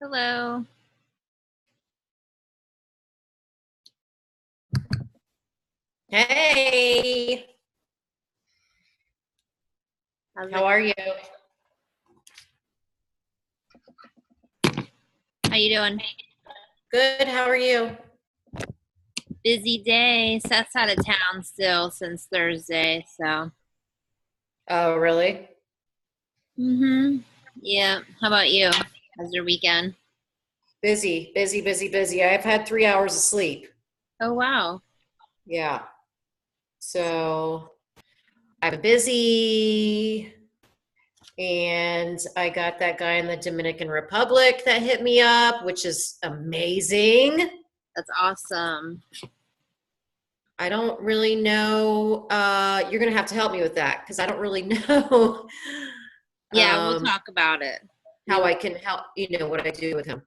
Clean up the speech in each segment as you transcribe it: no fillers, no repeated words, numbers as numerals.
Hello. Hey, how are you? How you doing? Good, how are you? Busy day. Seth's out of town still since Thursday, so. Oh, really? Yeah. How about you? How's your weekend? Busy, busy, busy, busy. I've had 3 hours of sleep. Oh, wow. Yeah. So I'm busy, and I got that guy in the Dominican Republic that hit me up, which is amazing. That's awesome. I don't really know. You're gonna have to help me with that because I don't really know Yeah, we'll talk about it. how I can help, what I do with him.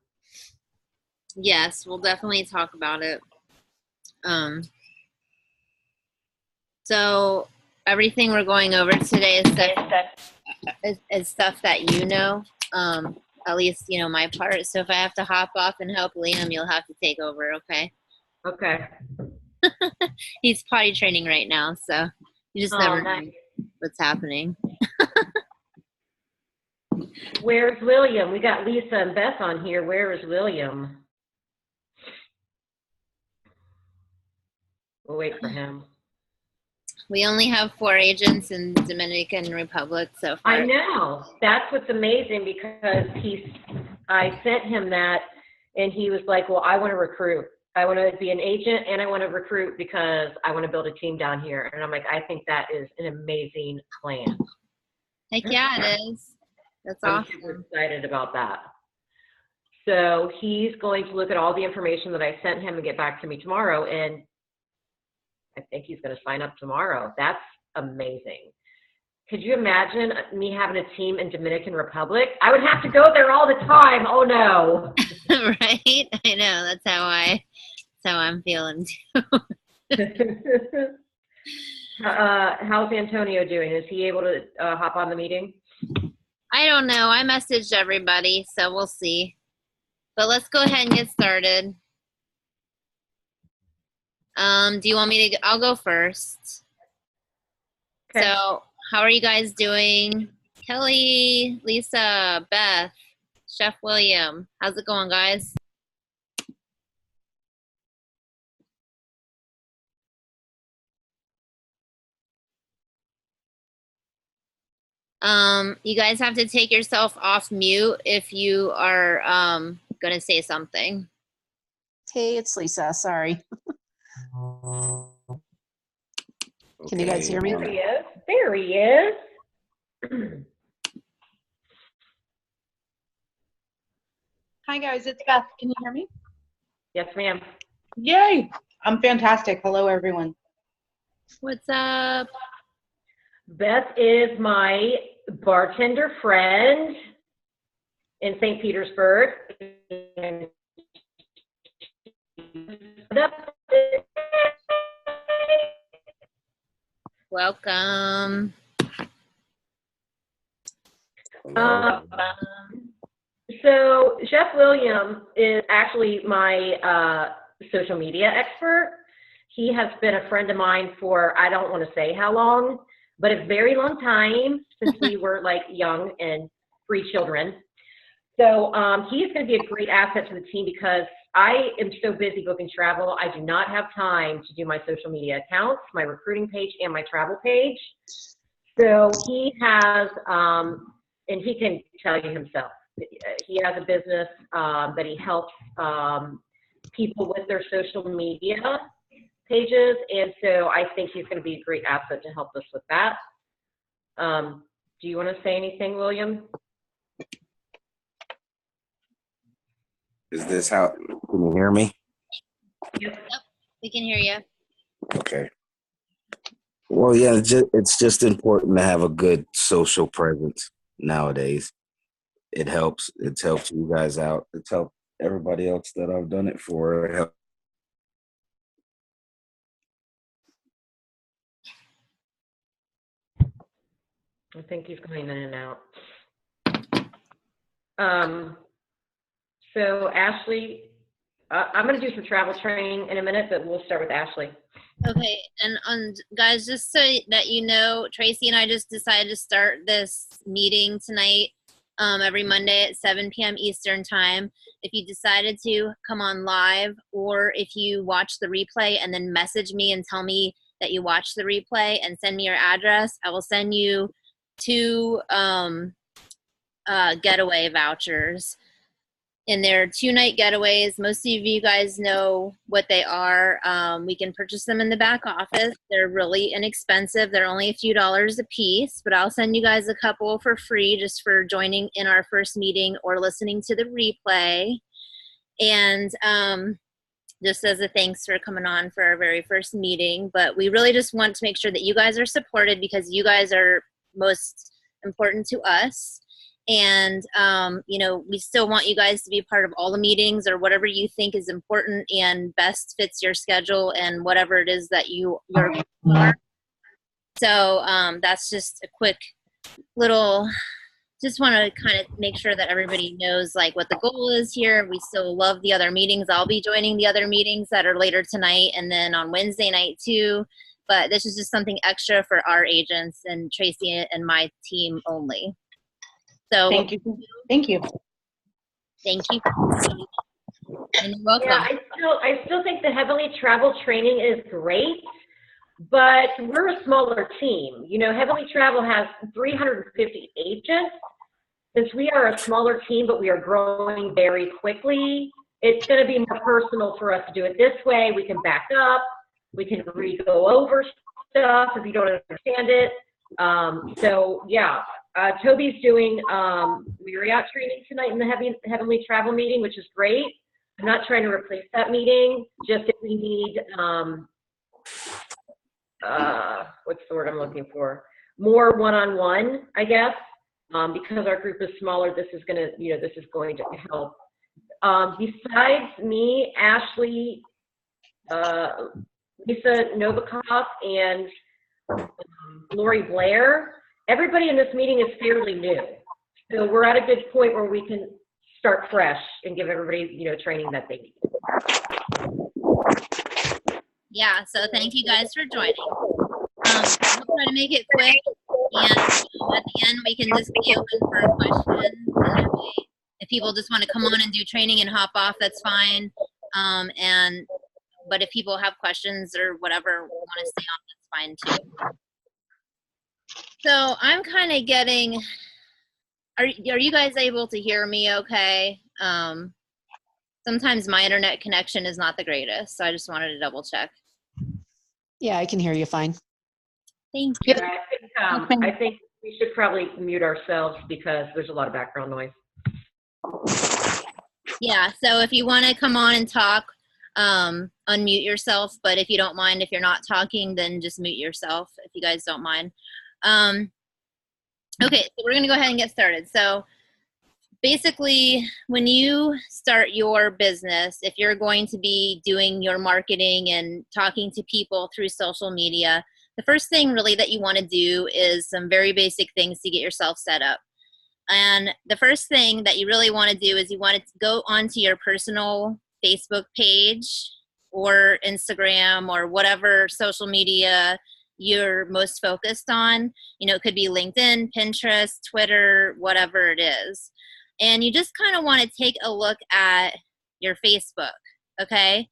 Yes, we'll definitely talk about it. So everything we're going over today is stuff that you know. At least you know my part. So if I have to hop off and help Liam, you'll have to take over, okay? Okay. He's potty training right now, so you just never know Nice. what's happening. Where's William? We got Lisa and Beth on here. Where is William? We'll wait for him. We only have 4 agents in Dominican Republic so far. I know. That's what's amazing because I sent him that and he was like, well, I want to recruit. I want to be an agent and I want to recruit because I want to build a team down here. And I'm like, I think that is an amazing plan. Heck yeah, it is. That's I'm awesome. super excited about that. So he's going to look at all the information that I sent him and get back to me tomorrow. And I think he's going to sign up tomorrow. That's amazing. Could you imagine me having a team in Dominican Republic? I would have to go there all the time. Oh no. Right? I know. That's how I'm feeling too. How's Antonio doing? Is he able to hop on the meeting? I don't know. I messaged everybody, so we'll see. But let's go ahead and get started. Do you want me to? I'll go first. Okay. So, how are you guys doing? Kelly, Lisa, Beth, Chef William. How's it going, guys? You guys have to take yourself off mute if you are gonna say something. Hey, it's Lisa. Sorry. Can you guys hear me? There he is. There he is. Hi guys, it's Beth. Can you hear me? Yes, ma'am. Yay! I'm fantastic. Hello everyone. What's up? Beth is my bartender friend in St. Petersburg. Welcome. So Chef William is actually my social media expert. He has been a friend of mine for, I don't want to say how long, but a very long time since we were like young and free children. So he's going to be a great asset to the team because I am so busy booking travel. I do not have time to do my social media accounts, my recruiting page, and my travel page. So he has, and he can tell you himself, he has a business that he helps people with their social media pages. And so I think he's going to be a great asset to help us with that. Do you want to say anything, William? Is this how, can you hear me? Yep, we can hear you. Okay. Well, yeah, it's just important to have a good social presence nowadays. It helps. It's helped you guys out. It's helped everybody else that I've done it for. It helped. I think he's going in and out. So Ashley, I'm going to do some travel training in a minute, but we'll start with Ashley. Okay, and guys, just so that you know, Tracy and I just decided to start this meeting tonight, every Monday at 7 p.m. Eastern time. If you decided to come on live, or if you watch the replay and then message me and tell me that you watched the replay and send me your address, I will send you 2 getaway vouchers. And they're 2-night getaways. Most of you guys know what they are. We can purchase them in the back office. They're really inexpensive. They're only a few dollars a piece, but I'll send you guys a couple for free just for joining in our first meeting or listening to the replay. And just as a thanks for coming on for our very first meeting. But we really just want to make sure that you guys are supported because you guys are most important to us. And, you know, we still want you guys to be part of all the meetings or whatever you think is important and best fits your schedule and whatever it is that you're for. So that's just a quick little, just want to kind of make sure that everybody knows like what the goal is here. We still love the other meetings. I'll be joining the other meetings that are later tonight and then on Wednesday night too. But this is just something extra for our agents and Tracy and my team only. So Thank you. Thank you. Thank you. And you're welcome. Yeah, I still think the Heavenly Travel training is great, but we're a smaller team. You know, Heavenly Travel has 350 agents. Since we are a smaller team, but we are growing very quickly, it's going to be more personal for us to do it this way. We can back up. We can go over stuff if you don't understand it. So, yeah. Toby's doing Marriott training tonight in the Heavenly Travel meeting, which is great. I'm not trying to replace that meeting, just if we need, what's the word I'm looking for? More one-on-one, I guess. Because our group is smaller, this is going to help. Besides me, Ashley, Lisa Novikov, and Lori Blair, everybody in this meeting is fairly new. So we're at a good point where we can start fresh and give everybody, you know, training that they need. Yeah, so thank you guys for joining. We'll try to make it quick, and at the end we can just be open for questions. And if people just want to come on and do training and hop off, that's fine. But if people have questions or whatever want to stay on, that's fine too. So I'm kind of getting, are you guys able to hear me okay? Sometimes my internet connection is not the greatest, so I just wanted to double check. Yeah, I can hear you fine. Thank you. Yeah, I think we should probably mute ourselves because there's a lot of background noise. Yeah, so if you want to come on and talk, unmute yourself, but if you don't mind, if you're not talking, then just mute yourself if you guys don't mind. Okay, so we're going to go ahead and get started. So basically, when you start your business, if you're going to be doing your marketing and talking to people through social media, the first thing really that you want to do is some very basic things to get yourself set up. And the first thing that you really want to do is you want to go onto your personal Facebook page or Instagram or whatever social media you're most focused on. You know, it could be LinkedIn, Pinterest, Twitter, whatever it is. And you just kind of want to take a look at your Facebook, okay?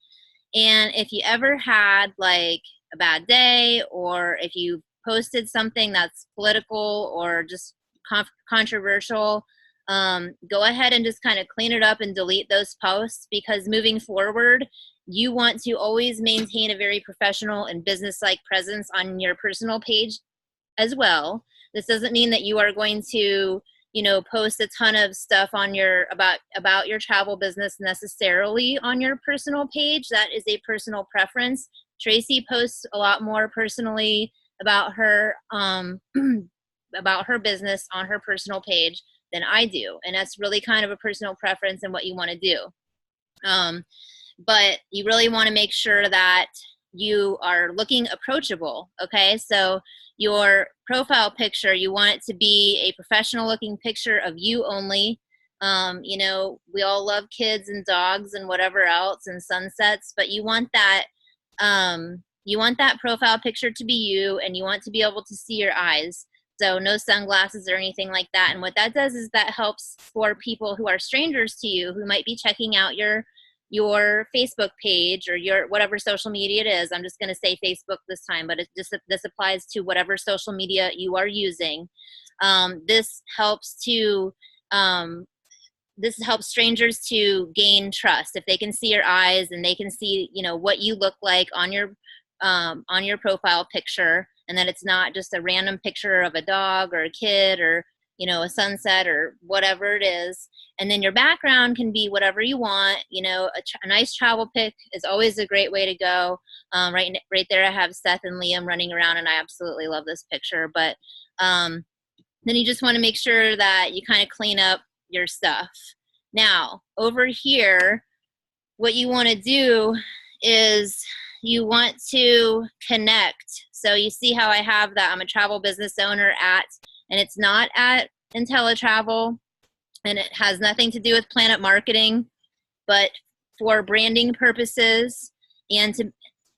And if you ever had like a bad day, or if you posted something that's political or just controversial, go ahead and just kind of clean it up and delete those posts, because moving forward, you want to always maintain a very professional and business-like presence on your personal page as well. This doesn't mean that you are going to, you know, post a ton of stuff on your about your travel business necessarily on your personal page. That is a personal preference. Tracy posts a lot more personally about her about her business on her personal page than I do, and that's really kind of a personal preference and what you want to do. But you really want to make sure that you are looking approachable, okay? So your profile picture, you want it to be a professional looking picture of you only. You know, we all love kids and dogs and whatever else and sunsets, but you want that profile picture to be you, and you want to be able to see your eyes. So no sunglasses or anything like that. And what that does is that helps for people who are strangers to you, who might be checking out your Facebook page or your whatever social media it is. I'm just going to say Facebook this time, but this applies to whatever social media you are using. This helps strangers to gain trust. If they can see your eyes and they can see, you know, what you look like on your profile picture, and that it's not just a random picture of a dog or a kid or, you know, a sunset or whatever it is. And then your background can be whatever you want. You know, a nice travel pic is always a great way to go. Right there I have Seth and Liam running around, and I absolutely love this picture. But then you just want to make sure that you kind of clean up your stuff. Now, over here, what you want to do is you want to connect. So you see how I have that I'm a travel business owner at, and it's not at IntelliTravel, and it has nothing to do with Planet Marketing, but for branding purposes and to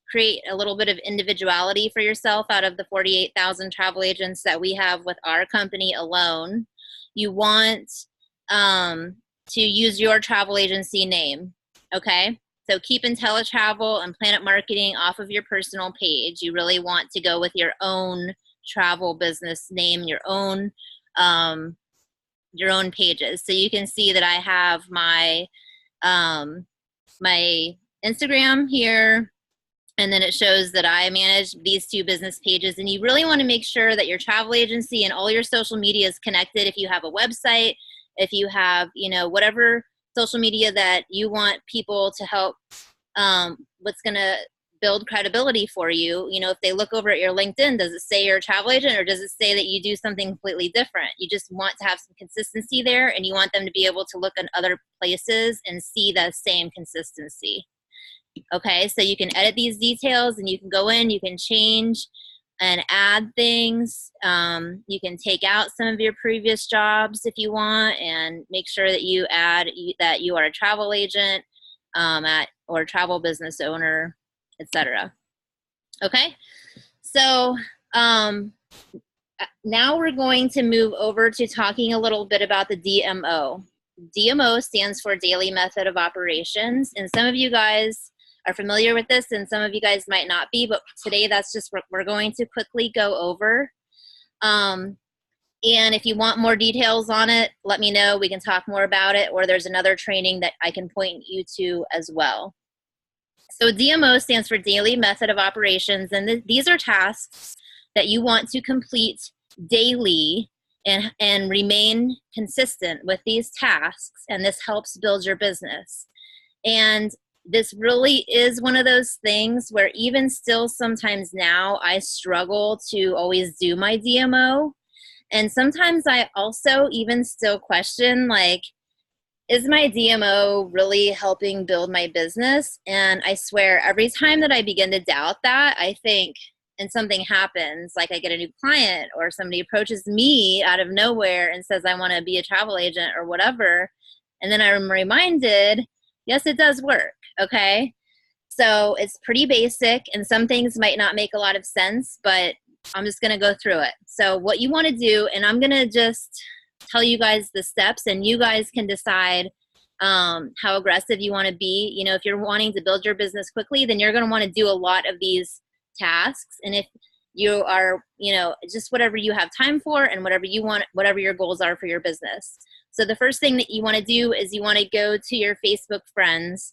create a little bit of individuality for yourself out of the 48,000 travel agents that we have with our company alone, you want to use your travel agency name, okay? So keep IntelliTravel and Planet Marketing off of your personal page. You really want to go with your own travel business name, your own pages. So you can see that I have my my Instagram here, and then it shows that I manage these 2 business pages. And you really want to make sure that your travel agency and all your social media is connected. If you have a website, if you have, you know, whatever social media that you want people to help, what's going to build credibility for you. You know, if they look over at your LinkedIn, does it say you're a travel agent, or does it say that you do something completely different? You just want to have some consistency there, and you want them to be able to look in other places and see the same consistency. Okay, so you can edit these details, and you can go in, you can change and add things. You can take out some of your previous jobs if you want, and make sure that you add that you are a travel agent or travel business owner, etc. Okay, so now we're going to move over to talking a little bit about the DMO. DMO stands for Daily Method of Operations, and some of you guys are familiar with this and some of you guys might not be, but today that's just what we're going to quickly go over. And if you want more details on it, let me know. We can talk more about it, or there's another training that I can point you to as well. So DMO stands for Daily Method of Operations, and these are tasks that you want to complete daily and remain consistent with these tasks, and this helps build your business. And this really is one of those things where even still sometimes now I struggle to always do my DMO. And sometimes I also even still question, like, is my DMO really helping build my business? And I swear every time that I begin to doubt that, I think, and something happens, like I get a new client or somebody approaches me out of nowhere and says, I want to be a travel agent or whatever. And then I'm reminded, yes, it does work. Okay. So it's pretty basic, and some things might not make a lot of sense, but I'm just going to go through it. So what you want to do, and I'm going to just tell you guys the steps, and you guys can decide how aggressive you want to be. You know, if you're wanting to build your business quickly, then you're going to want to do a lot of these tasks. And if you are, you know, just whatever you have time for and whatever you want, whatever your goals are for your business. So the first thing that you want to do is you want to go to your Facebook friends.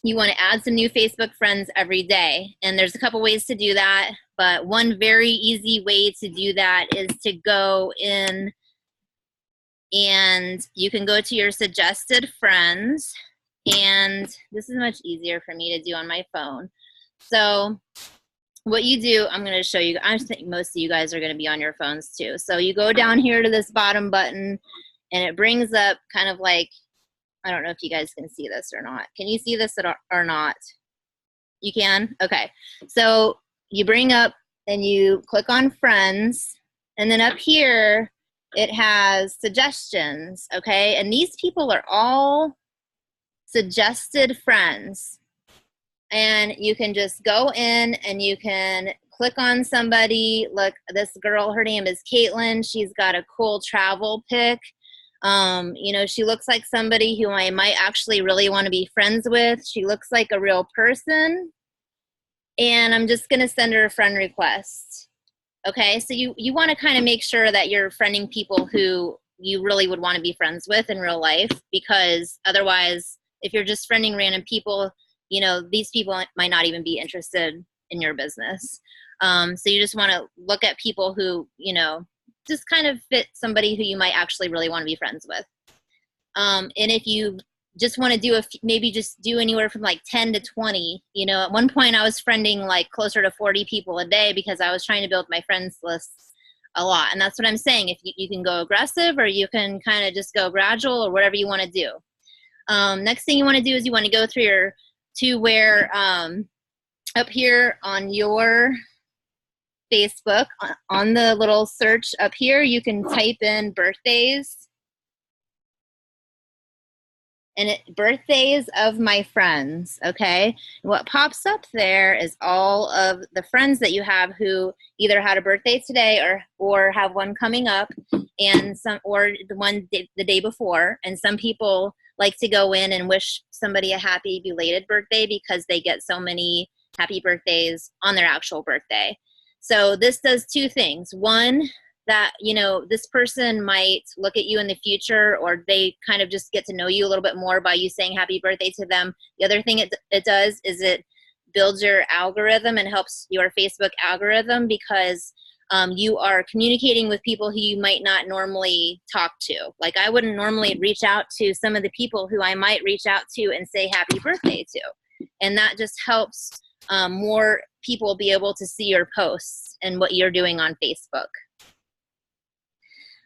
You want to add some new Facebook friends every day. And there's a couple ways to do that, but one very easy way to do that is to go in and you can go to your suggested friends, and this is much easier for me to do on my phone. So what you do, I'm going to show you, I think most of you guys are going to be on your phones too. So you go down here to this bottom button, and it brings up kind of like, I don't know if you guys can see this or not. Can you see this or not? You can? Okay. So you bring up and you click on friends, and then up here It has suggestions, okay? And these people are all suggested friends. And you can just go in and you can click on somebody. Look, this girl, her name is Caitlin. She's got a cool travel pic. You know, she looks like somebody who I might actually really want to be friends with. She looks like a real person. And I'm just going to send her a friend request. Okay, so you want to kind of make sure that you're friending people who you really would want to be friends with in real life, because otherwise, if you're just friending random people, you know, these people might not even be interested in your business. So you just want to look at people who, you know, just kind of fit somebody who you might actually really want to be friends with. And if you just want to do maybe just do anywhere from like 10 to 20, you know, at one point I was friending like closer to 40 people a day because I was trying to build my friends list a lot. And that's what I'm saying. If you can go aggressive, or you can kind of just go gradual, or whatever you want to do. Next thing you want to do is you want to go through where up here on your Facebook, on the little search up here, you can type in birthdays. And birthdays of my friends, okay? And what pops up there is all of the friends that you have who either had a birthday today or have one coming up, and the day before. And some people like to go in and wish somebody a happy belated birthday because they get so many happy birthdays on their actual birthday. So this does two things. One, that, you know, this person might look at you in the future, or they kind of just get to know you a little bit more by you saying happy birthday to them. The other thing it does is it builds your algorithm and helps your Facebook algorithm, because you are communicating with people who you might not normally talk to. Like, I wouldn't normally reach out to some of the people who I might reach out to and say happy birthday to. And that just helps more people be able to see your posts and what you're doing on Facebook.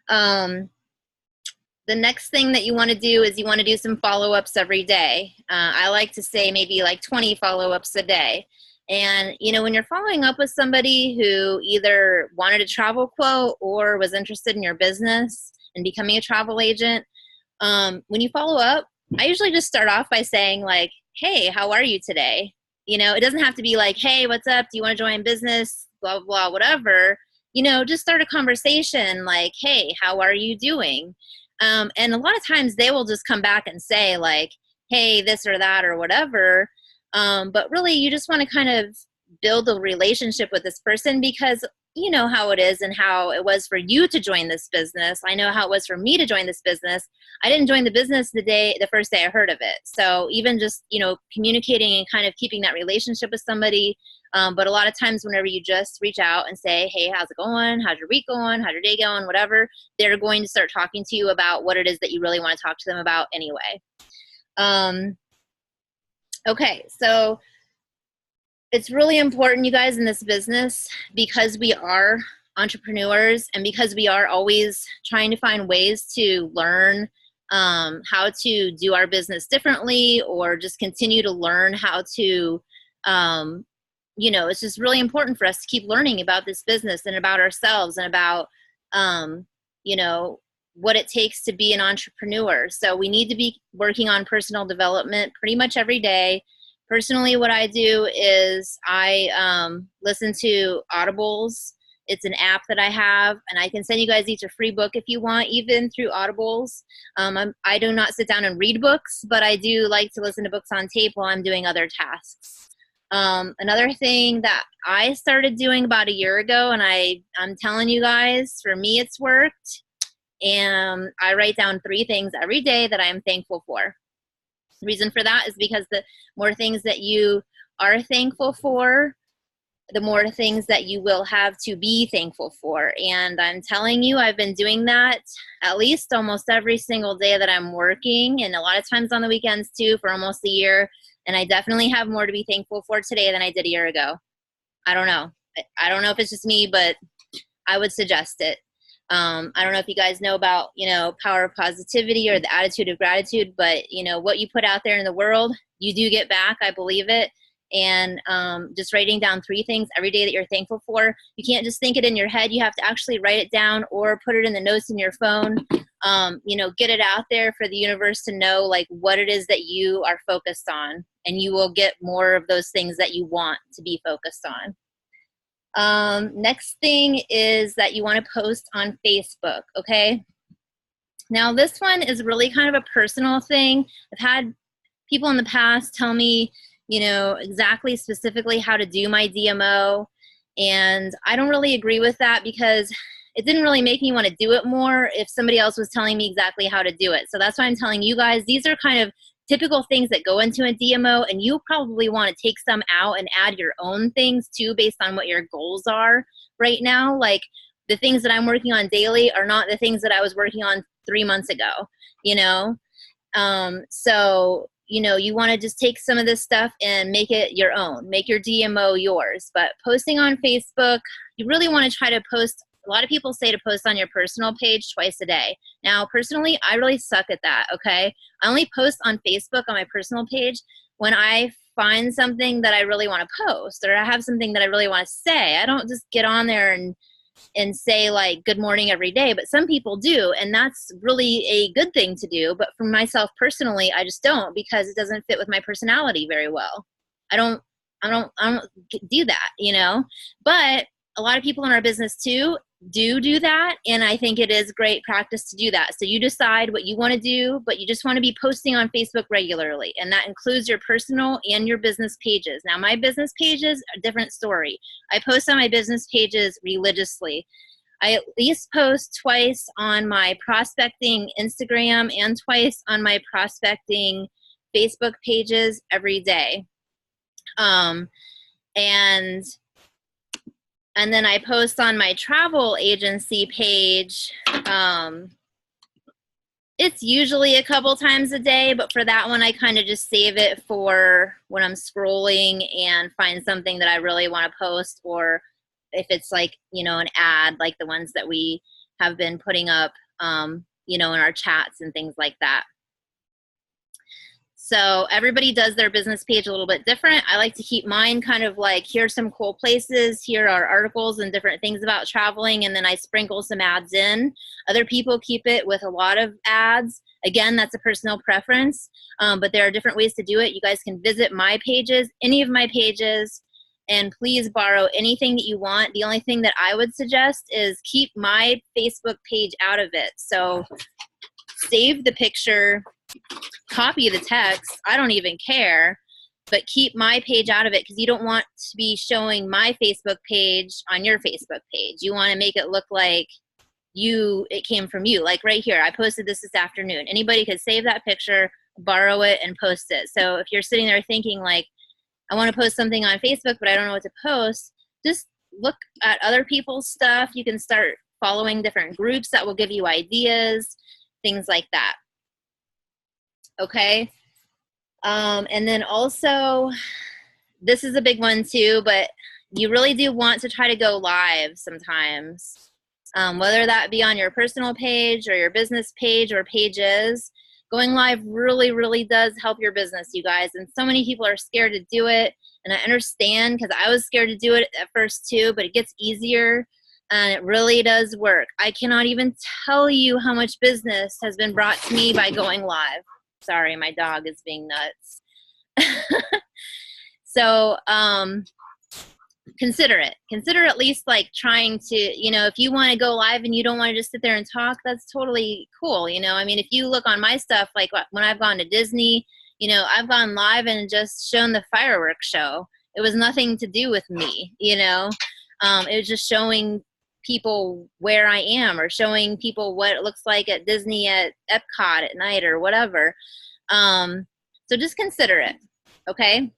The next thing that you want to do is you want to do some follow-ups every day. I like to say maybe like 20 follow-ups a day. And, you know, when you're following up with somebody who either wanted a travel quote or was interested in your business and becoming a travel agent, when you follow up, I usually just start off by saying like, hey, how are you today? You know, it doesn't have to be like, hey, what's up? Do you want to join business? Blah, blah, blah, whatever. You know, just start a conversation like, hey, how are you doing? And a lot of times they will just come back and say like, hey, this or that or whatever. But really, you just want to kind of build a relationship with this person, because you know how it is and how it was for you to join this business. I know how it was for me to join this business. I didn't join the business the first day I heard of it. So even just, you know, communicating and kind of keeping that relationship with somebody. But a lot of times whenever you just reach out and say, hey, how's it going? How's your week going? How's your day going? Whatever, they're going to start talking to you about what it is that you really want to talk to them about anyway. Okay, so it's really important, you guys, in this business, because we are entrepreneurs and because we are always trying to find ways to learn how to do our business differently, or just continue to learn how to, you know, it's just really important for us to keep learning about this business and about ourselves and about, you know, what it takes to be an entrepreneur. So we need to be working on personal development pretty much every day. Personally, what I do is I listen to Audibles. It's an app that I have, and I can send you guys each a free book if you want, even through Audibles. I do not sit down and read books, but I do like to listen to books on tape while I'm doing other tasks. Another thing that I started doing about a year ago, and I'm telling you guys, for me it's worked, and I write down 3 things every day that I am thankful for. The reason for that is because the more things that you are thankful for, the more things that you will have to be thankful for. And I'm telling you, I've been doing that at least almost every single day that I'm working, and a lot of times on the weekends too, for almost a year. And I definitely have more to be thankful for today than I did a year ago. I don't know. I don't know if it's just me, but I would suggest it. I don't know if you guys know about, you know, power of positivity or the attitude of gratitude, but, you know, what you put out there in the world, you do get back. I believe it. and just writing down 3 things every day that you're thankful for. You can't just think it in your head. You have to actually write it down or put it in the notes in your phone. You know, get it out there for the universe to know like what it is that you are focused on, and you will get more of those things that you want to be focused on. Next thing is that you want to post on Facebook, okay? Now this one is really kind of a personal thing. I've had people in the past tell me, you know, exactly specifically how to do my DMO, and I don't really agree with that because it didn't really make me want to do it more if somebody else was telling me exactly how to do it. So that's why I'm telling you guys, these are kind of typical things that go into a DMO, and you probably want to take some out and add your own things too based on what your goals are right now. Like the things that I'm working on daily are not the things that I was working on 3 months ago, you know? So, you know, you want to just take some of this stuff and make it your own, make your DMO yours. But posting on Facebook, you really want to try to post. A lot of people say to post on your personal page twice a day. Now, personally, I really suck at that, okay? I only post on Facebook on my personal page when I find something that I really want to post, or I have something that I really want to say. I don't just get on there and say like good morning every day, but some people do, and that's really a good thing to do. But for myself personally, I just don't, because it doesn't fit with my personality very well. I don't do that, you know? But a lot of people in our business too do that, and I think it is great practice to do that. So you decide what you want to do, but you just want to be posting on Facebook regularly, and that includes your personal and your business pages. Now my business pages, a different story. I post on my business pages religiously. I at least post twice on my prospecting Instagram and twice on my prospecting Facebook pages every day. And then I post on my travel agency page. It's usually a couple times a day, but for that one, I kind of just save it for when I'm scrolling and find something that I really want to post, or if it's like, you know, an ad, like the ones that we have been putting up, you know, in our chats and things like that. So everybody does their business page a little bit different. I like to keep mine kind of like, here's some cool places, here are articles and different things about traveling, and then I sprinkle some ads in. Other people keep it with a lot of ads. Again, that's a personal preference, but there are different ways to do it. You guys can visit my pages, any of my pages, and please borrow anything that you want. The only thing that I would suggest is keep my Facebook page out of it. So save the picture, copy the text, I don't even care, but keep my page out of it, because you don't want to be showing my Facebook page on your Facebook page. You want to make it look like it came from you. Like right here, I posted this afternoon. Anybody could save that picture, borrow it, and post it. So if you're sitting there thinking like, I want to post something on Facebook, but I don't know what to post, just look at other people's stuff. You can start following different groups that will give you ideas, things like that. Okay. And then also, this is a big one too, but you really do want to try to go live sometimes, whether that be on your personal page or your business page or pages. Going live really, really does help your business, you guys. And so many people are scared to do it. And I understand, because I was scared to do it at first too, but it gets easier and it really does work. I cannot even tell you how much business has been brought to me by going live. Sorry, my dog is being nuts. So consider it. Consider at least like trying to, you know, if you want to go live and you don't want to just sit there and talk, that's totally cool. You know, I mean, if you look on my stuff, like when I've gone to Disney, you know, I've gone live and just shown the fireworks show. It was nothing to do with me, you know. It was just showing people where I am, or showing people what it looks like at Disney at Epcot at night or whatever. So just consider it, okay?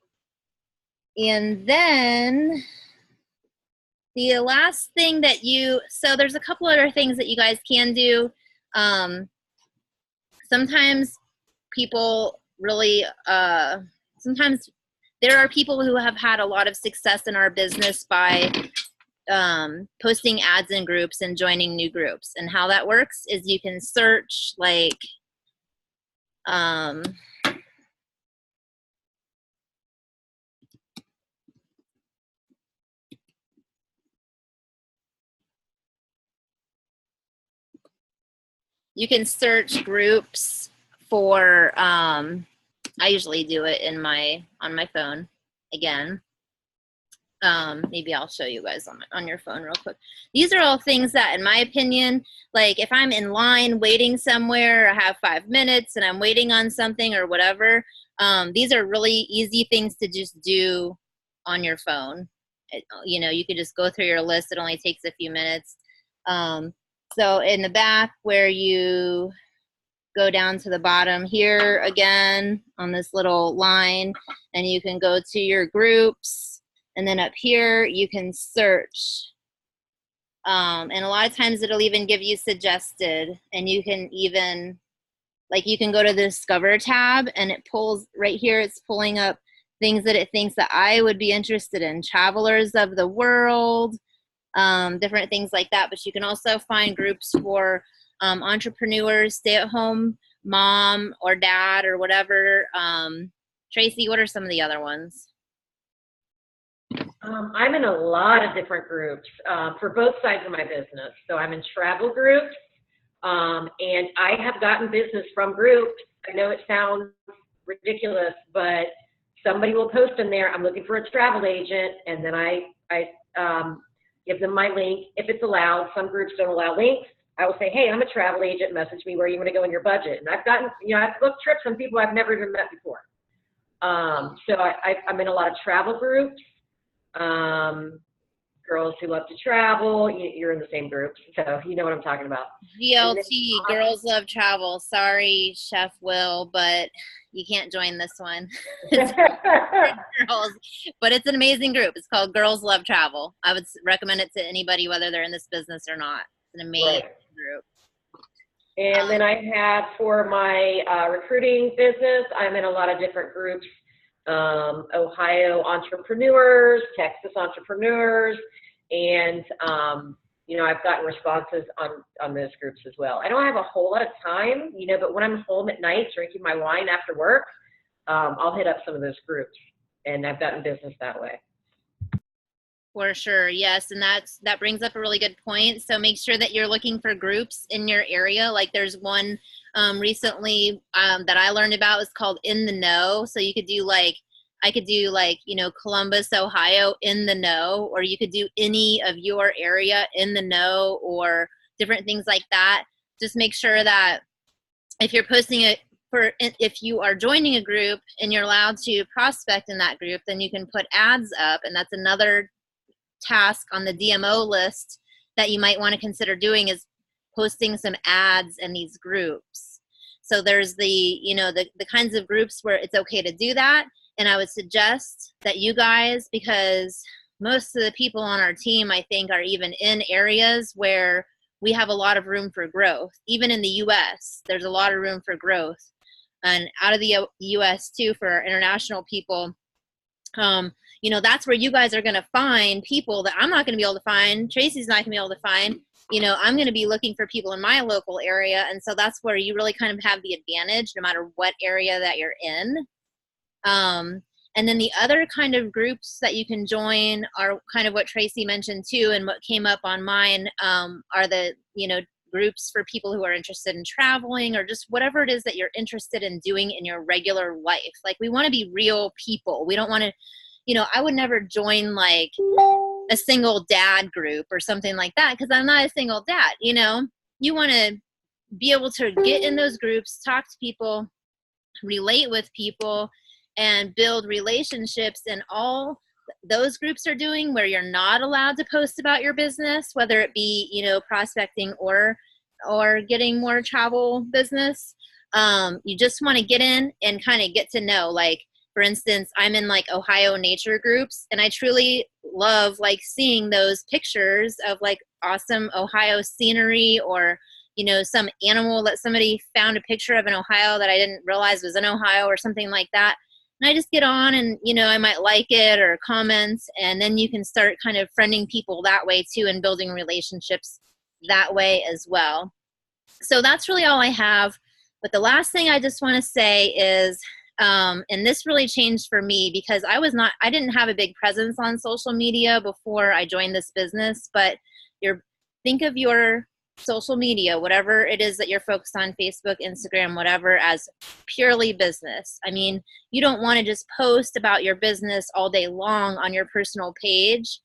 And then the last thing that so there's a couple other things that you guys can do. Sometimes people really, sometimes there are people who have had a lot of success in our business by posting ads in groups and joining new groups. And how that works is you can search like, you can search groups for, I usually do it on my phone again. Maybe I'll show you guys on your phone real quick. These are all things that, in my opinion, like if I'm in line waiting somewhere, I have 5 minutes and I'm waiting on something or whatever, these are really easy things to just do on your phone. You know, you can just go through your list. It only takes a few minutes. So in the back where you go down to the bottom here again on this little line, and you can go to your groups. And then up here, you can search. And a lot of times it'll even give you suggested. And you can even, like you can go to the Discover tab and it pulls, right here it's pulling up things that it thinks that I would be interested in. Travelers of the world, different things like that. But you can also find groups for entrepreneurs, stay-at-home mom or dad or whatever. Tracy, what are some of the other ones? I'm in a lot of different groups for both sides of my business. So I'm in travel groups, and I have gotten business from groups. I know it sounds ridiculous, but somebody will post in there, I'm looking for a travel agent, and then I give them my link if it's allowed. Some groups don't allow links. I will say, hey, I'm a travel agent, message me where you want to go in your budget. And I've gotten, I've booked trips from people I've never even met before. So I'm in a lot of travel groups. Girls who love to travel, you're in the same group, so you know what I'm talking about. GLT, Girls Love Travel. Sorry, Chef Will, but you can't join this one. It's for girls, but it's an amazing group. It's called Girls Love Travel. I would recommend it to anybody, whether they're in this business or not. It's an amazing group. And then I have, for my recruiting business, I'm in a lot of different groups. Ohio entrepreneurs, Texas entrepreneurs, and I've gotten responses on those groups as well. I don't have a whole lot of time, but when I'm home at night drinking my wine after work, I'll hit up some of those groups, and I've gotten business that way. For sure, yes, and that brings up a really good point. So make sure that you're looking for groups in your area. Like there's one recently that I learned about. It's called In the Know. So you could do I could do Columbus, Ohio in the know, or you could do any of your area in the know, or different things like that. Just make sure that if you're posting it if you are joining a group and you're allowed to prospect in that group, then you can put ads up, and that's another task on the DMO list that you might want to consider doing, is posting some ads in these groups. So there's the kinds of groups where it's okay to do that. And I would suggest that you guys, because most of the people on our team, I think, are even in areas where we have a lot of room for growth. Even in the US, there's a lot of room for growth. And out of the US too, for our international people, that's where you guys are going to find people that I'm not going to be able to find. Tracy's not going to be able to find. I'm going to be looking for people in my local area. And so that's where you really kind of have the advantage, no matter what area that you're in. And then the other kind of groups that you can join are kind of what Tracy mentioned too, and what came up on mine are the, groups for people who are interested in traveling, or just whatever it is that you're interested in doing in your regular life. Like, we want to be real people. We don't want to, I would never join like a single dad group or something like that, because I'm not a single dad. You want to be able to get in those groups, talk to people, relate with people, and build relationships. And all those groups are doing, where you're not allowed to post about your business, whether it be prospecting or getting more travel business. You just want to get in and kind of get to know. Like, for instance, I'm in like Ohio nature groups, and I truly love like seeing those pictures of like awesome Ohio scenery, or some animal that somebody found a picture of in Ohio that I didn't realize was in Ohio, or something like that. And I just get on and, I might like it or comments, and then you can start kind of friending people that way too, and building relationships that way as well. So that's really all I have. But the last thing I just want to say is, and this really changed for me, because I didn't have a big presence on social media before I joined this business, but think of your social media, whatever it is that you're focused on, Facebook, Instagram, whatever, as purely business. I mean, you don't want to just post about your business all day long on your personal page,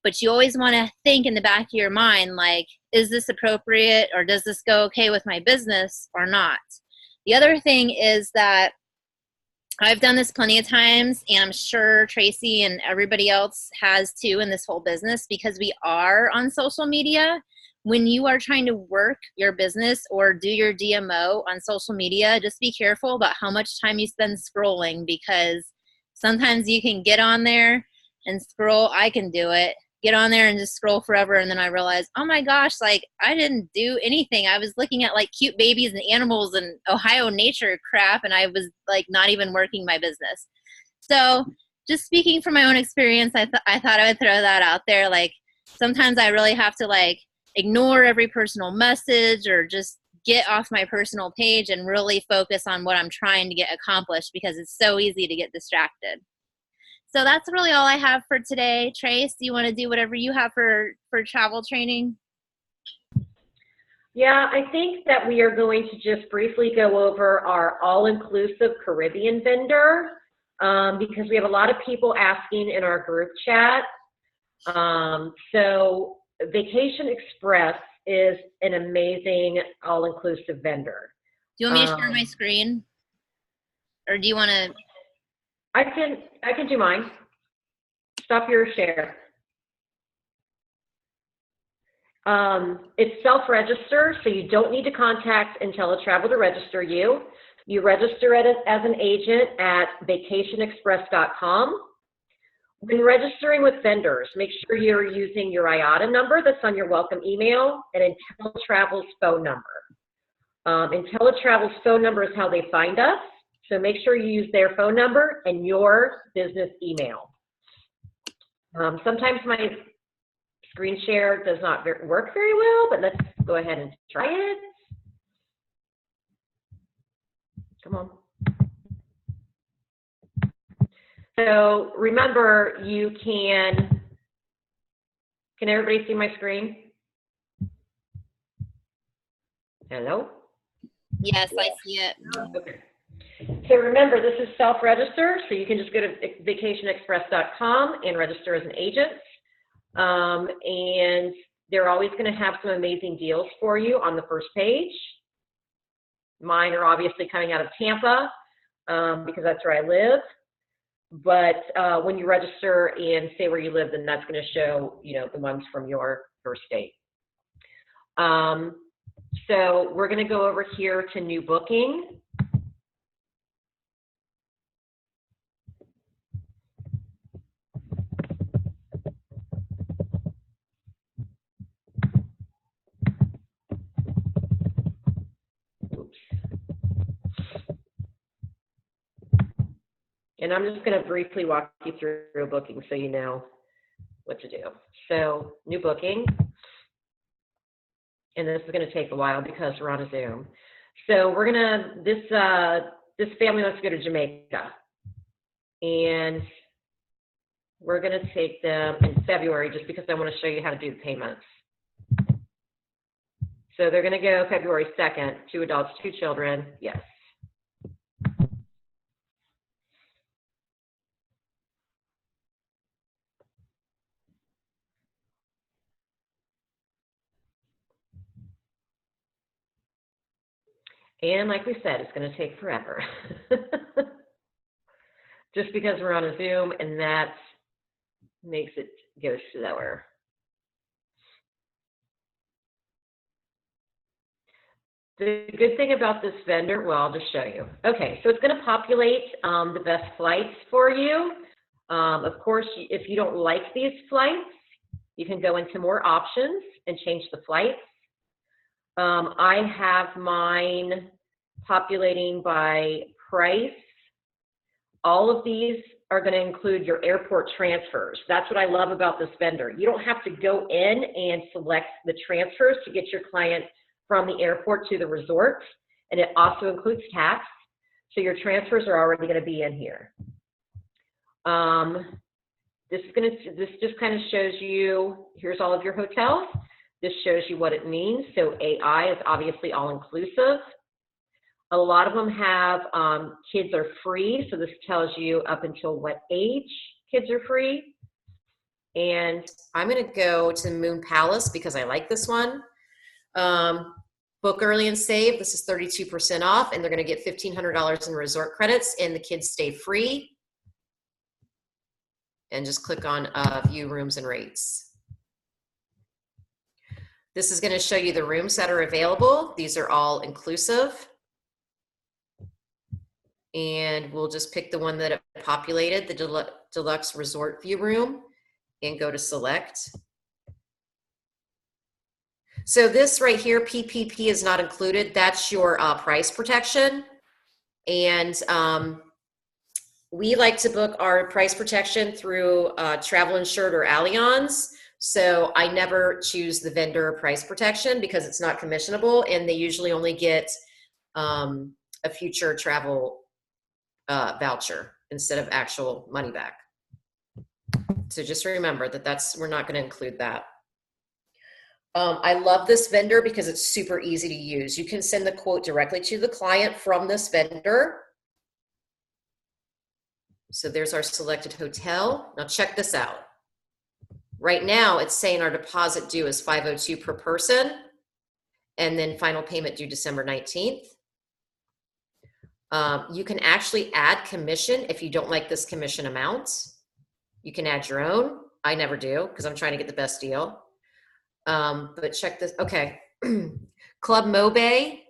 but you always want to think in the back of your mind, like, is this appropriate, or does this go okay with my business or not? The other thing is that I've done this plenty of times, and I'm sure Tracy and everybody else has too in this whole business, because we are on social media. When you are trying to work your business or do your DMO on social media, just be careful about how much time you spend scrolling, because sometimes you can get on there and scroll. I can do it. Get on there and just scroll forever, and then I realize, oh my gosh, like, I didn't do anything. I was looking at like cute babies and animals and Ohio nature crap, and I was like not even working my business. So just speaking from my own experience, I thought I would throw that out there. Like, sometimes I really have to like ignore every personal message or just get off my personal page and really focus on what I'm trying to get accomplished, because it's so easy to get distracted. So that's really all I have for today. Trace, do you want to do whatever you have for travel training? Yeah, I think that we are going to just briefly go over our all-inclusive Caribbean vendor, because we have a lot of people asking in our group chat. So Vacation Express is an amazing all-inclusive vendor. Do you want me to share my screen? Or do you want to? I can do mine. Stop your share. It's self-register, so you don't need to contact IntelliTravel to register you. You register it as an agent at vacationexpress.com. When registering with vendors, make sure you're using your IATA number that's on your welcome email and IntelliTravel's phone number. IntelliTravel's phone number is how they find us, so make sure you use their phone number and your business email. Sometimes my screen share does not work very well, but let's go ahead and try it. Come on. So remember, you can everybody see my screen? Hello? Yes, I see it. Okay. So remember, this is self-register, so you can just go to vacationexpress.com and register as an agent. And they're always going to have some amazing deals for you on the first page. Mine are obviously coming out of Tampa, because that's where I live. But when you register and say where you live, then that's going to show, you know, the ones from your first state. So we're going to go over here to new booking. And I'm just going to briefly walk you through a booking so you know what to do. So new booking, and this is going to take a while because we're on a Zoom. So we're going to, this family wants to go to Jamaica, and we're going to take them in February just because I want to show you how to do the payments. So they're going to go February 2nd, 2 adults, 2 children, yes. And like we said, it's going to take forever. Just because we're on a Zoom, and that makes it go slower. The good thing about this vendor, well, I'll just show you. Okay, so it's going to populate the best flights for you. Of course, if you don't like these flights, you can go into more options and change the flights. I have mine populating by price. All of these are going to include your airport transfers. That's what I love about this vendor. You don't have to go in and select the transfers to get your client from the airport to the resort, and it also includes tax. So your transfers are already going to be in here. This just kind of shows you, here's all of your hotels. This shows you what it means. So AI is obviously all inclusive. A lot of them have kids are free. So this tells you up until what age kids are free. And I'm going to go to Moon Palace because I like this one. Book early and save. This is 32% off, and they're going to get $1,500 in resort credits, and the kids stay free. And just click on view rooms and rates. This is going to show you the rooms that are available. These are all inclusive. And we'll just pick the one that it populated, the deluxe resort view room, and go to select. So this right here, PPP is not included. That's your price protection. And we like to book our price protection through Travel Insured or Allianz. So I never choose the vendor price protection because it's not commissionable, and they usually only get a future travel voucher instead of actual money back. So just remember that we're not going to include that. I love this vendor because it's super easy to use. You can send the quote directly to the client from this vendor. So there's our selected hotel. Now check this out. Right now it's saying our deposit due is $502 per person, and then final payment due December 19th. You can actually add commission if you don't like this commission amount. You can add your own. I never do because I'm trying to get the best deal. But check this. Okay. Club Mobay.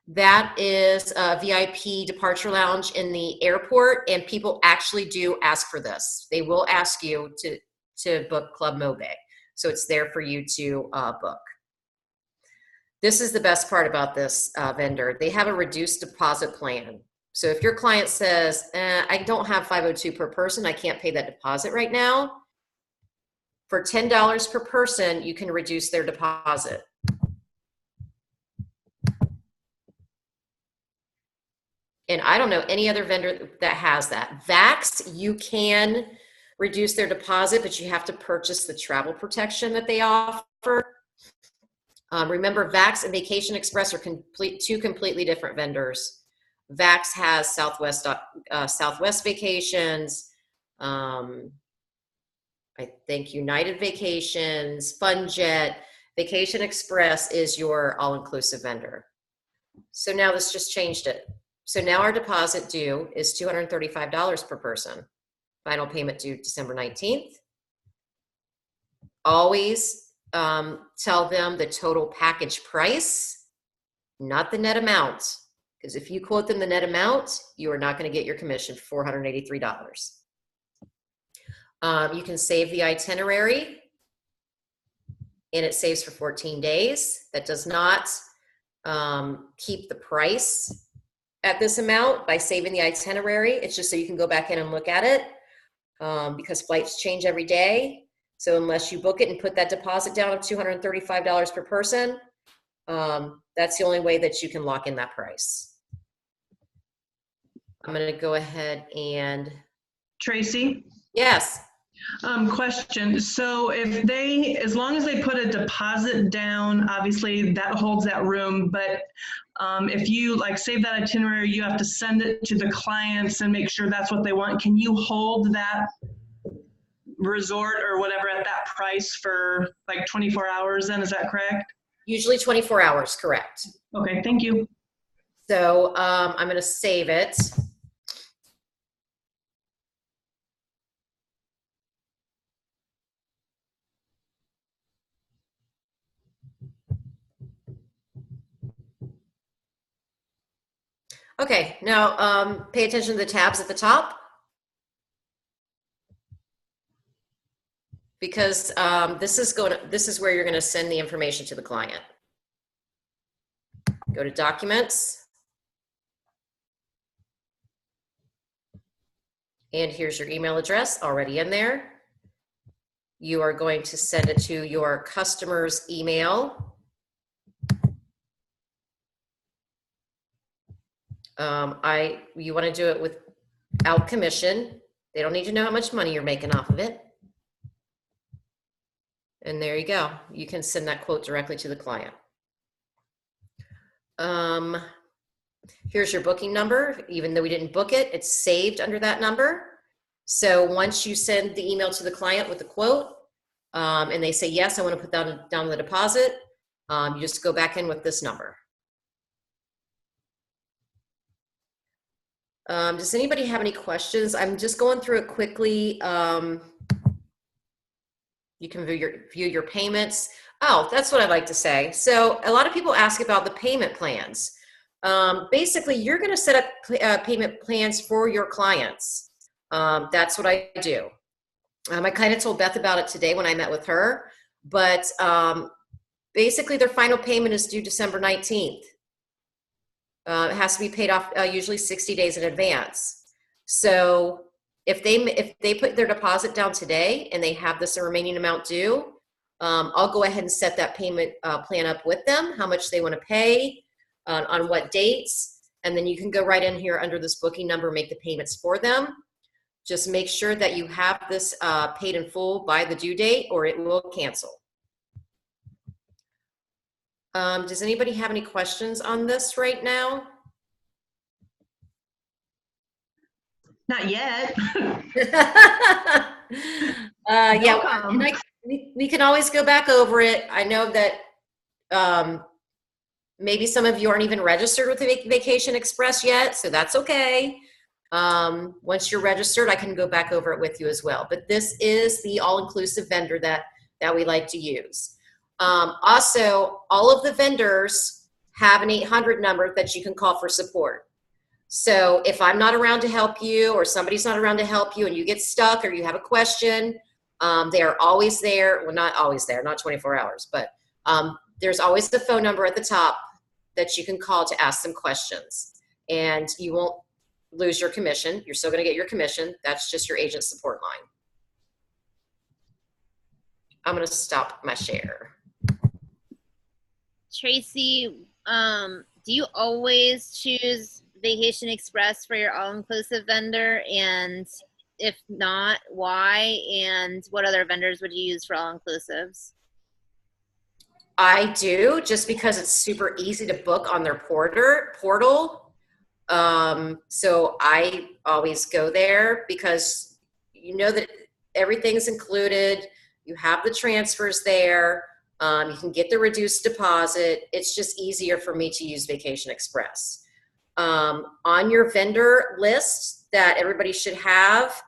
That is a VIP departure lounge in the airport, and people actually do ask for this. They will ask you to book Club Mobay. So it's there for you to book. This is the best part about this vendor. They have a reduced deposit plan. So if your client says, I don't have $502 per person, I can't pay that deposit right now, for $10 per person, you can reduce their deposit. And I don't know any other vendor that has that. Vax, you can reduce their deposit, but you have to purchase the travel protection that they offer. Remember, Vax and Vacation Express are two completely different vendors. Vax has Southwest Vacations, I think United Vacations, FunJet. Vacation Express is your all-inclusive vendor. So now this just changed it. So now our deposit due is $235 per person. Final payment due December 19th. Always tell them the total package price, not the net amount. Because if you quote them the net amount, you are not going to get your commission for $483. You can save the itinerary, and it saves for 14 days. That does not keep the price at this amount by saving the itinerary. It's just so you can go back in and look at it because flights change every day. So unless you book it and put that deposit down of $235 per person, that's the only way that you can lock in that price. I'm going to go ahead and... Tracy? Yes. Question. So if as long as they put a deposit down, obviously that holds that room, but if you save that itinerary, you have to send it to the clients and make sure that's what they want. Can you hold that resort or whatever at that price for 24 hours then? Is that correct? Usually 24 hours, correct. Okay, thank you. So I'm going to save it. Okay, now pay attention to the tabs at the top, because this is where you're going to send the information to the client. Go to Documents, and here's your email address already in there. You are going to send it to your customer's email. You want to do it without commission. They don't need to know how much money you're making off of it. And there you go. You can send that quote directly to the client. Here's your booking number. Even though we didn't book it, it's saved under that number. So once you send the email to the client with the quote, and they say, yes, I want to put down the deposit, you just go back in with this number. Does anybody have any questions? I'm just going through it quickly. You can view your payments. Oh, that's what I'd like to say. So a lot of people ask about the payment plans. Basically, you're going to set up payment plans for your clients. That's what I do. I kind of told Beth about it today when I met with her, but basically their final payment is due December 19th. It has to be paid off usually 60 days in advance. So if they put their deposit down today and they have this remaining amount due, I'll go ahead and set that payment plan up with them, how much they want to pay, on what dates, and then you can go right in here under this booking number, make the payments for them. Just make sure that you have this paid in full by the due date or it will cancel. Does anybody have any questions on this right now? Not yet. Yeah, we can always go back over it. I know that maybe some of you aren't even registered with the Vacation Express yet, so that's okay. Once you're registered, I can go back over it with you as well. But this is the all-inclusive vendor that we like to use. Also, all of the vendors have an 800 number that you can call for support. So if I'm not around to help you or somebody's not around to help you and you get stuck or you have a question, they are always there. Well, not always there, not 24 hours, but there's always the phone number at the top that you can call to ask them questions. And you won't lose your commission. You're still going to get your commission. That's just your agent support line. I'm going to stop my share. Tracy, do you always choose Vacation Express for your all-inclusive vendor? And if not, why? And what other vendors would you use for all-inclusives? I do, just because it's super easy to book on their portal. So I always go there because you know that everything's included. You have the transfers there. You can get the reduced deposit. It's just easier for me to use Vacation Express. On your vendor list that everybody should have,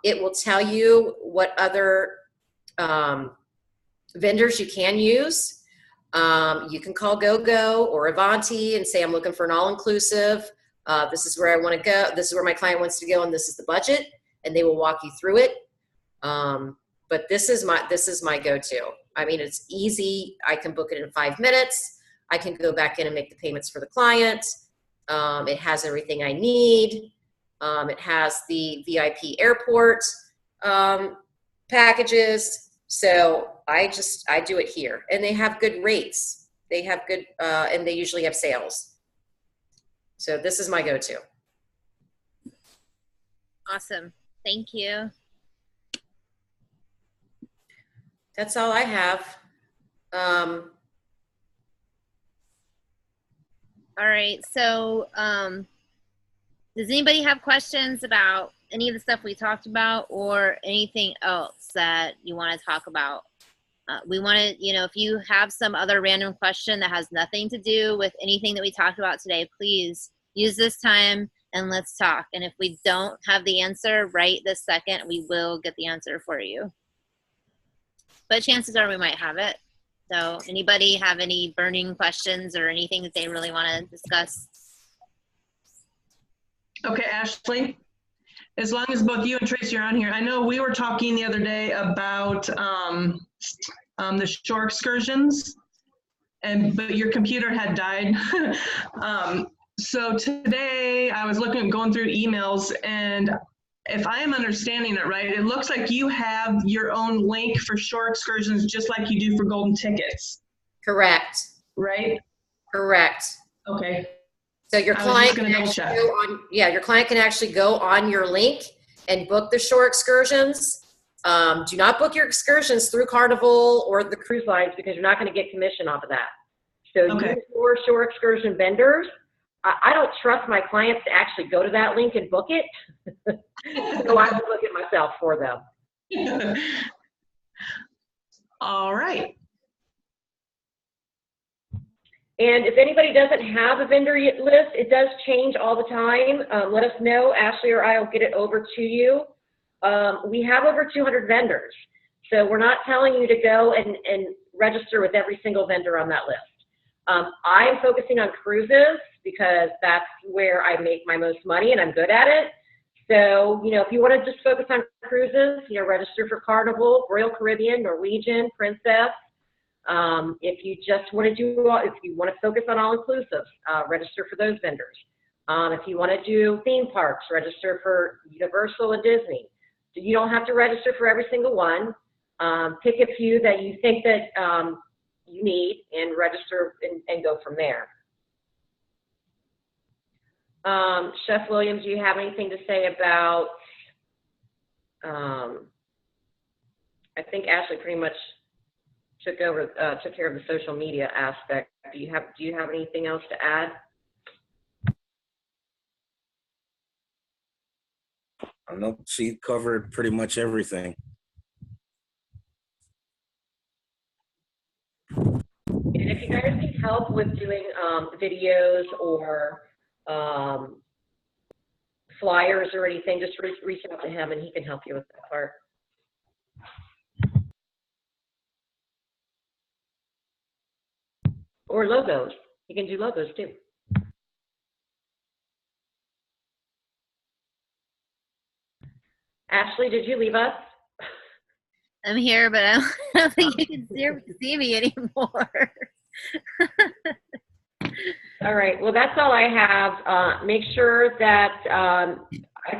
it will tell you what other vendors you can use. You can call GoGo or Avanti and say, I'm looking for an all-inclusive. This is where I want to go. This is where my client wants to go, and this is the budget, and they will walk you through it. But this is my go-to. I mean, it's easy. I can book it in 5 minutes. I can go back in and make the payments for the client. It has everything I need. It has the VIP airport packages. So I do it here, and they have good rates. They have good, and they usually have sales. So this is my go-to. Awesome. Thank you. That's all I have. All right. So does anybody have questions about any of the stuff we talked about or anything else that you want to talk about? We want to, if you have some other random question that has nothing to do with anything that we talked about today, please use this time and let's talk. And if we don't have the answer right this second, we will get the answer for you. But chances are we might have it. So anybody have any burning questions or anything that they really want to discuss? Okay, Ashley, as long as both you and Tracy are on here, I know we were talking the other day about the shore excursions, but your computer had died. So today I was going through emails, and if I am understanding it right, it looks like you have your own link for shore excursions just like you do for golden tickets. Correct. Right? Correct. Okay. So your client can actually go on, your client can actually go on your link and book the shore excursions. Do not book your excursions through Carnival or the Cruise lines, because you're not going to get commission off of that. So Okay. use your shore excursion vendors. I don't trust my clients to actually go to that link and book it. So I will book it myself for them. All right. And if anybody doesn't have a vendor list, it does change all the time. Let us know. Ashley or I will get it over to you. We have over 200 vendors. So we're not telling you to go and register with every single vendor on that list. I'm focusing on cruises because that's where I make my most money and I'm good at it. So, you know, if you want to just focus on cruises, you know, register for Carnival, Royal Caribbean, Norwegian, Princess. If you just want to if you want to focus on all inclusives, register for those vendors. If you want to do theme parks, register for Universal and Disney. So you don't have to register for every single one. Pick a few that you think that you need and register and go from there. Chef Williams, do you have anything to say about, I think Ashley pretty much took care of the social media aspect. Do you have anything else to add? I know she covered pretty much everything. And if you guys need help with doing videos or flyers or anything, just reach out to him and he can help you with that part. Or logos. You can do logos too. Ashley, did you leave us? I'm here, but I don't think you can see me anymore. All right. Well, that's all I have. Make sure that I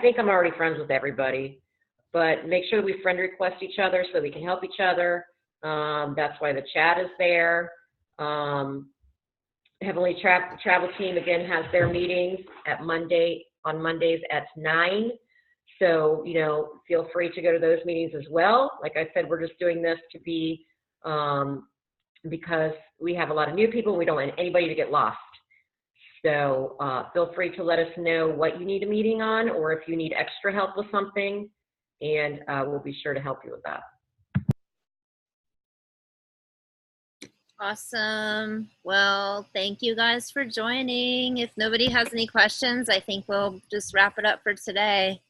think I'm already friends with everybody, but make sure that we friend request each other so we can help each other. That's why the chat is there. Heavenly Travel Team again has their meetings on Mondays at 9. So, you know, feel free to go to those meetings as well. Like I said, we're just doing this to be, because we have a lot of new people. We don't want anybody to get lost. So feel free to let us know what you need a meeting on or if you need extra help with something, and we'll be sure to help you with that. Awesome. Well, thank you guys for joining. If nobody has any questions, I think we'll just wrap it up for today.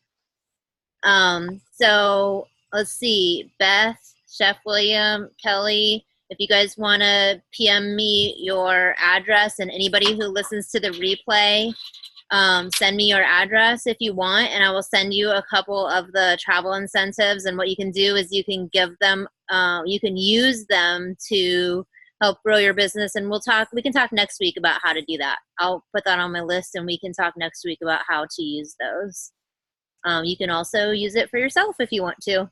So let's see, Beth, Chef William, Kelly, if you guys want to PM me your address, and anybody who listens to the replay, send me your address if you want, and I will send you a couple of the travel incentives. And what you can do is you can give them, you can use them to help grow your business. And we can talk next week about how to do that. I'll put that on my list and we can talk next week about how to use those. You can also use it for yourself if you want to.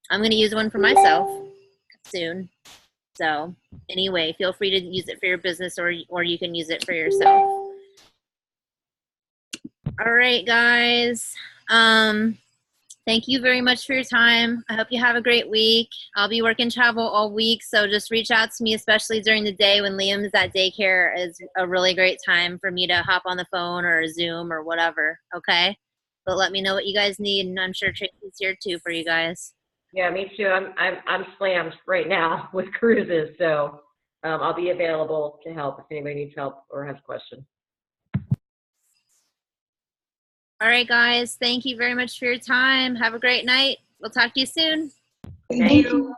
I'm going to use one for myself soon. So anyway, feel free to use it for your business, or you can use it for yourself. All right, guys. Thank you very much for your time. I hope you have a great week. I'll be working travel all week, so just reach out to me, especially during the day when Liam is at daycare. Is a really great time for me to hop on the phone or Zoom or whatever, okay? But let me know what you guys need, and I'm sure Tracy's here too for you guys. Yeah, me too. I'm slammed right now with cruises, so I'll be available to help if anybody needs help or has a question. All right, guys. Thank you very much for your time. Have a great night. We'll talk to you soon. Thank you.